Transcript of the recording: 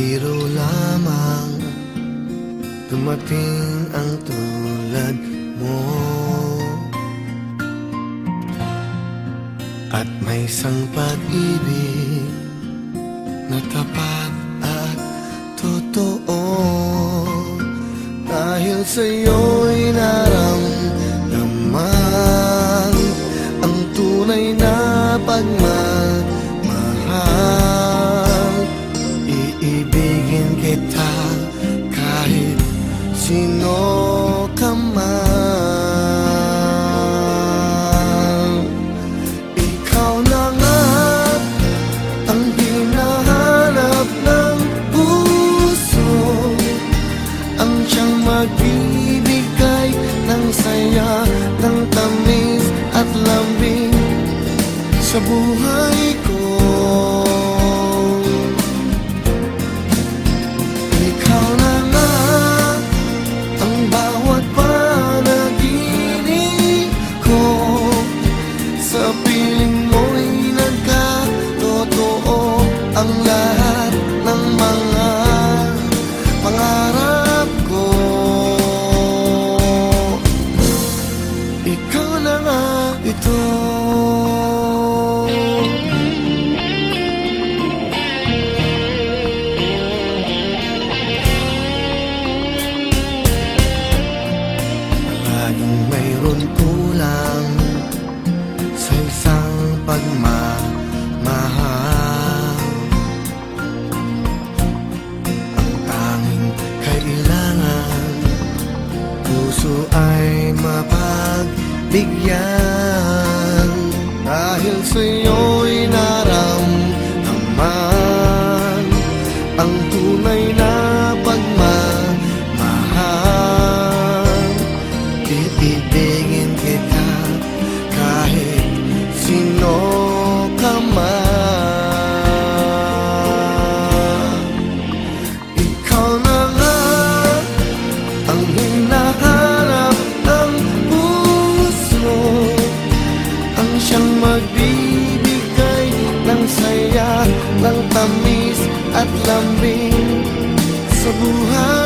biro lamang dumating ang tulad mo. At may isang pag-ibig na tapat at totoo. Dahil sa'yo'y naramdaman ang tunay na pagmamahal. Iibigin kita kahit sino ka man. Ikaw na nga ang hinahanap ng puso, ang siyang magbibigay ng saya, ng tamis at lambing sa buhay ko. Ikaw na nga ang bawat panaginip ko, sa piling mo'y nagkatotoo ang lahat ng mga pangarap ko. Ikaw na nga ito. Laging mayroon kulang sa isang pagmamahal. Ang tanging kailangan, puso ay mapagbigyan. Dahil sa'yo'y naramdaman ang tunay na pagmamahal. Iibigin kita kahit sino ka man. Ikaw na nga ang hinahanap ng puso, ang siyang magbibigay ng saya, ng tamis at lambing sa buhay.